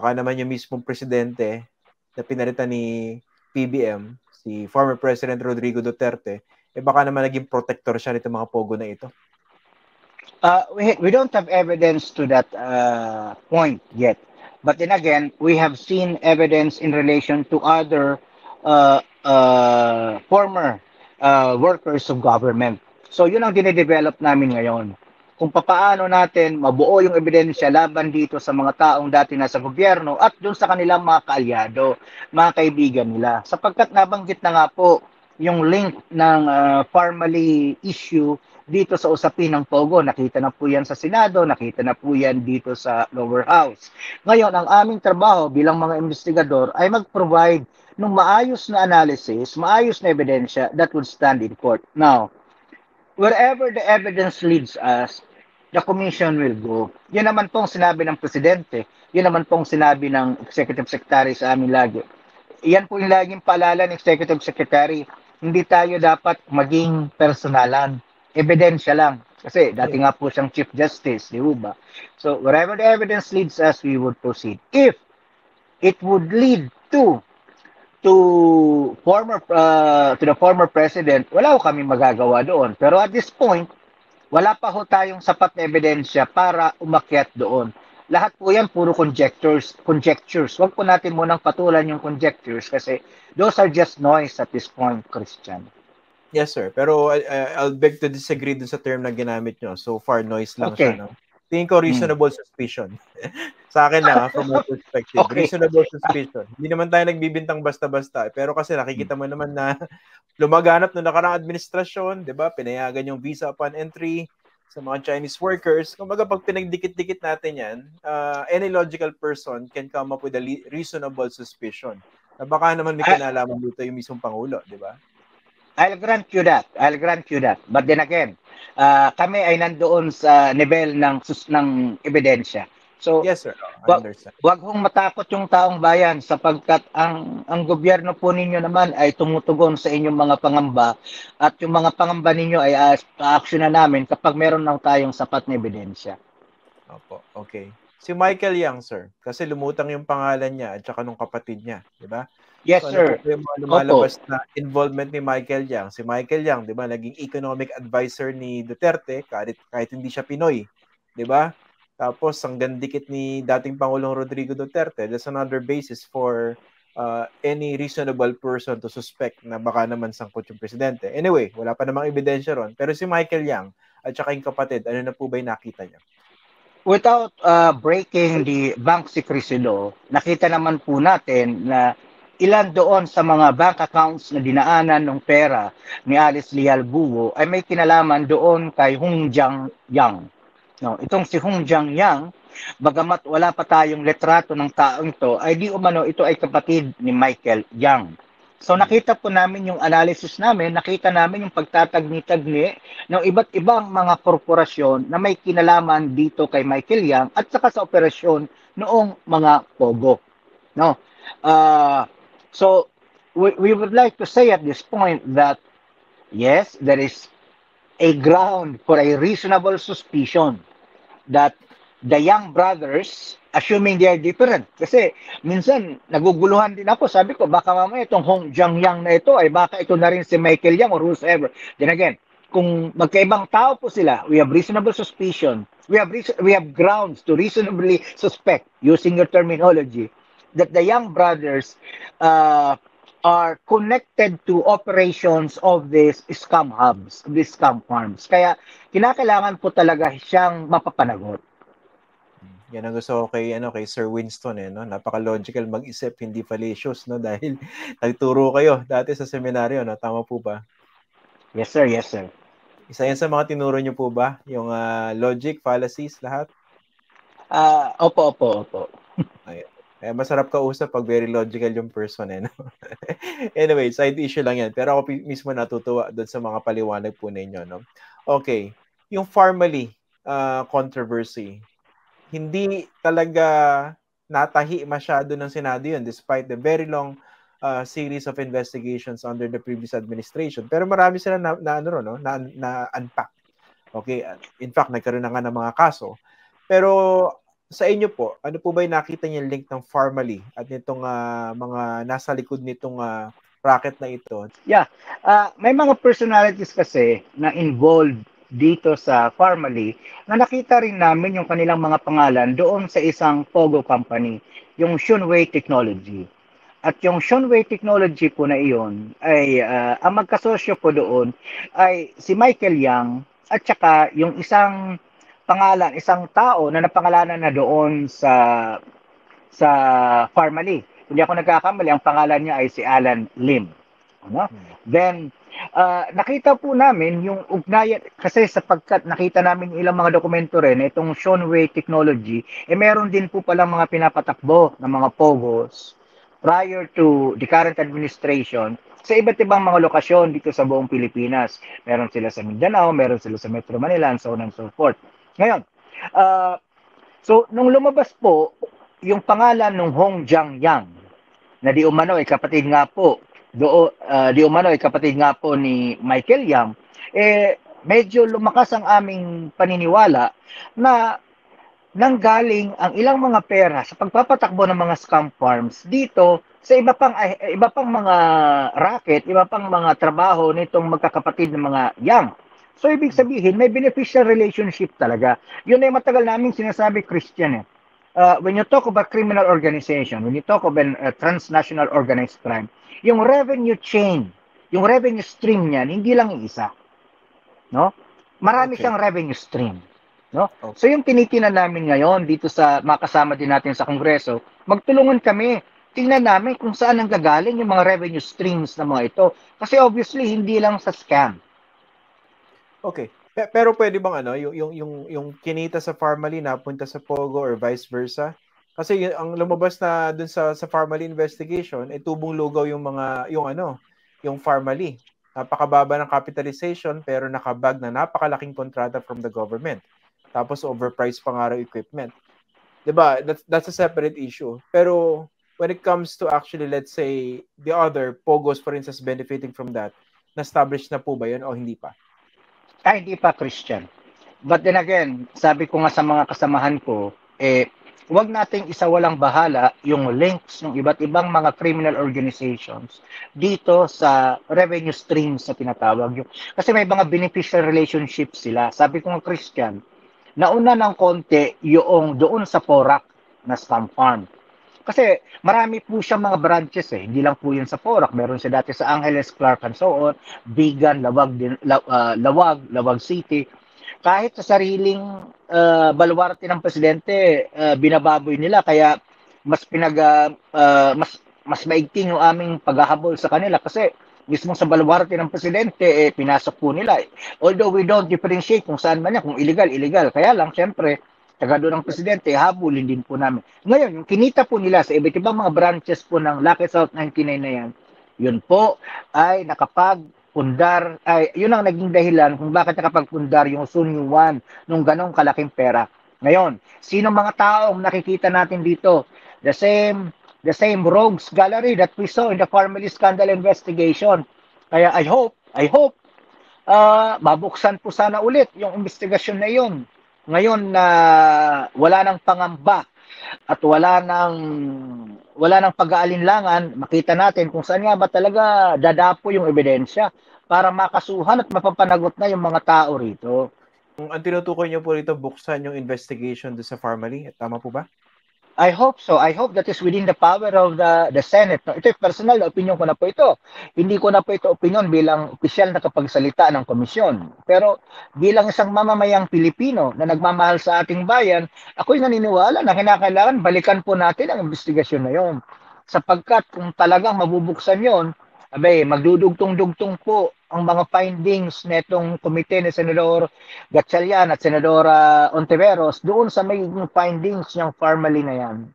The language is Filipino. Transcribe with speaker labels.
Speaker 1: baka naman yung mismong presidente na pinalitan ni PBM, si former President Rodrigo Duterte, baka naman naging protector siya nito mga pogo na ito.
Speaker 2: We don't have evidence to that point yet. But then again, we have seen evidence in relation to other former workers of government. So yun ang dinedevelop namin ngayon. Kung papaano natin mabuo yung ebidensya laban dito sa mga taong dati nasa gobyerno at dun sa kanilang mga kaalyado, mga kaibigan nila. Sapagkat nabanggit na nga po yung link ng formally issue dito sa usapin ng Pogo. Nakita na po yan sa Senado, nakita na po yan dito sa lower house. Ngayon, ang aming trabaho bilang mga investigador ay mag-provide ng maayos na analysis, maayos na ebidensya that would stand in court. Now, wherever the evidence leads us, the commission will go. Yun naman pong sinabi ng presidente, yun naman pong sinabi ng executive secretary sa amin lagi. Yan po yung laging paalala ng executive secretary, hindi tayo dapat maging personalan. Ebidensya lang. Kasi dati nga po siyang Chief Justice, di ba? So, wherever the evidence leads us, we would proceed. If it would lead to the former president, wala ko kami magagawa doon. Pero at this point, wala pa ho tayong sapat na ebidensya para umakyat doon. Lahat po yan, puro conjectures. Huwag po natin munang patulan yung conjectures kasi those are just noise at this point, Christian.
Speaker 1: Yes, sir. Pero I'll beg to disagree dun sa term na ginamit nyo. So far, noise lang siya, no? Tingin ko reasonable suspicion. Sa akin lang, from my perspective. Reasonable suspicion. Hindi naman tayo nagbibintang basta-basta. Pero kasi nakikita mo naman na lumaganap noong nakaraang administrasyon, di ba? Pinayagan yung visa upon entry sa mga Chinese workers. Kumbaga, pag pinagdikit-dikit natin yan, any logical person can come up with a reasonable suspicion. Na baka naman may kinalaman dito yung mismong Pangulo, di ba?
Speaker 2: I'll grant you that. But then again, kami ay nandoon sa level ng ebidensya. So,
Speaker 1: yes, sir. I understand.
Speaker 2: Wag hong matakot yung taong bayan sapagkat ang gobyerno po ninyo naman ay tumutugon sa inyong mga pangamba at yung mga pangamba ninyo ay pa-action na namin kapag meron na tayong sapat na ebidensya.
Speaker 1: Opo, okay. Si Michael Yang, sir, kasi lumutang yung pangalan niya at saka nung kapatid niya, di ba?
Speaker 2: Yes,
Speaker 1: so,
Speaker 2: sir.
Speaker 1: Ano po yung mga lumalabas na involvement ni Michael Yang? Si Michael Yang, di ba, naging economic advisor ni Duterte kahit hindi siya Pinoy, di ba? Tapos, ang gandikit ni dating Pangulong Rodrigo Duterte, that's another basis for any reasonable person to suspect na baka naman sangkot yung presidente. Anyway, wala pa namang ebidensya ron. Pero si Michael Yang at saka yung kapatid, ano na po ba yung nakita niya?
Speaker 2: Without breaking the bank secrecy law, nakita naman po natin na ilan doon sa mga bank accounts na dinaanan ng pera ni Alice Leal Buo ay may kinalaman doon kay Hong Jiang Yang. No, itong si Hong Jiang Yang, bagamat wala pa tayong letrato ng taong ito, ay di umano ito ay kapatid ni Michael Yang. So nakita po namin yung analysis namin, nakita namin yung pagtatagni-tagni ng iba't ibang mga korporasyon na may kinalaman dito kay Michael Yang at saka sa operasyon noong mga Pogo. No? So we would like to say at this point that yes, there is a ground for a reasonable suspicion that the Yang brothers, assuming they are different, kasi minsan naguguluhan din ako, sabi ko baka mamaya itong Hong Jiang Yang na ito ay baka ito na rin si Michael Yang or whoever. Then again, kung magkaibang tao po sila, we have reasonable suspicion, we have grounds to reasonably suspect, using your terminology, that the Yang brothers are connected to operations of these scam hubs, these scam farms. Kaya kinakailangan po talaga siyang mapapanagot.
Speaker 1: Yan ang gusto ko kay Sir Winston no. Napaka-logical mag-isip, hindi fallacious no dahil nagturo kayo dati sa seminaryo no, tama po ba?
Speaker 2: Yes sir, yes sir.
Speaker 1: Isa yan sa mga tinuro niyo po ba, yung logic, fallacies, lahat?
Speaker 2: Opo.
Speaker 1: Ayun. Kaya masarap kausap pag very logical yung person no? Anyway, side issue lang yan. Pero ako mismo natutuwa doon sa mga paliwanag po ninyo, no? Okay. Yung formally controversy, hindi talaga natahi masyado ng Senado yun despite the very long series of investigations under the previous administration. Pero marami sila na unpack. Okay? In fact, nagkaroon na nga ng mga kaso. Pero Sa inyo po, ano po ba yung nakita niyong link ng Farmally at nitong mga nasa likod nitong racket na ito?
Speaker 2: Yeah. May mga personalities kasi na involved dito sa Farmally na nakita rin namin yung kanilang mga pangalan doon sa isang Pogo company, yung Shunwei Technology. At yung Shunwei Technology po na iyon ay ang magkasosyo po doon ay si Michael Yang at saka yung isang tao na napangalanan na doon sa Farmally. Hindi ako nagkakamali, ang pangalan niya ay si Alan Lim. Ano? Then, nakita po namin yung ugnayan, kasi sapagkat nakita namin ilang mga dokumento rin, itong Shunwei Technology, meron din po palang mga pinapatakbo ng mga POGOs prior to the current administration sa iba't ibang mga lokasyon dito sa buong Pilipinas. Meron sila sa Mindanao, meron sila sa Metro Manila, and so on and so forth. Ngayon, so nung lumabas po yung pangalan ng Hong Jiangyang, na di umano ay kapatid nga po ni Michael Yang, medyo lumakas ang aming paniniwala na nanggaling ang ilang mga pera sa pagpapatakbo ng mga scam farms dito sa iba pang mga racket, iba pang mga trabaho nitong magkakapatid ng mga Yang. So ibig sabihin may beneficial relationship talaga. Yun ay matagal naming sinasabi, Christian. When you talk about criminal organization, when you talk about transnational organized crime, yung revenue chain, yung revenue stream niyan, hindi lang isa. No? Marami siyang revenue stream. No? Okay. So yung tinitinan namin ngayon dito sa makasama din natin sa Kongreso, magtulungan kami. Tingnan namin kung saan ang gagaling yung mga revenue streams na mga ito. Kasi obviously, hindi lang sa scam.
Speaker 1: Okay. Pero pwede bang yung kinita sa Farmally napunta sa Pogo or vice versa? Kasi ang lumabas na dun sa Farmally investigation, tubong lugaw yung Farmally. Napakababa ng capitalization pero nakabag na napakalaking kontrata from the government. Tapos overpriced pa nga equipment. 'Di ba? That's a separate issue. Pero when it comes to actually, let's say, the other Pogos for instance benefiting from that, na-establish na po ba 'yun o hindi pa?
Speaker 2: Hindi pa, Christian. But then again, sabi ko nga sa mga kasamahan ko, huwag nating isawalang bahala yung links ng iba't ibang mga criminal organizations dito sa revenue streams na tinatawag. Kasi may mga beneficial relationships sila. Sabi ko nga, Christian, nauna ng konti yung doon sa Porac na scam farm. Kasi marami po siyang mga branches Hindi lang po yun sa Porac. Meron siya dati sa Angeles, Clark, and so on. Bigan, Lawag City. Kahit sa sariling baluarte ng presidente, binababoy nila. Kaya mas maigting yung aming paghahabol sa kanila. Kasi mismo sa baluarte ng presidente, pinasok po nila. Although we don't differentiate kung saan man yan, kung illegal. Kaya lang, syempre, taga doon ng presidente, habulin din po namin. Ngayon, yung kinita po nila sa iba't ibang mga branches po ng Lucky South 99 na yan, yun po ay nakapagpundar, yun ang naging dahilan kung bakit nakapagpundar yung Sun Yuan nung ganong kalaking pera. Ngayon, sino mga taong nakikita natin dito? The same rogues gallery that we saw in the Farmally scandal investigation. Kaya I hope, mabuksan po sana ulit yung investigasyon na yun. Ngayon na wala nang pangamba at wala nang pag-aalinlangan, makita natin kung saan nga ba talaga dadapo yung ebidensya para makasuhan at mapapanagot na yung mga tao rito.
Speaker 1: Ang tinutukoy niyo po rito, buksan yung investigation sa Farmally. Tama po ba?
Speaker 2: I hope so. I hope that is within the power of the Senate. Ito personal na opinion ko na po ito. Hindi ko na po ito opinion bilang opisyal na kapagsalita ng komisyon. Pero bilang isang mamamayang Pilipino na nagmamahal sa ating bayan, ako'y naniniwala na kinakailangan balikan po natin ang investigasyon na yon. Sapagkat kung talagang mabubuksan yon, magdudugtong-dugtong po ang mga findings netong komite ni Senador Gatchalian at Senadora Ontiveros doon sa may findings niyang Farmally na yan.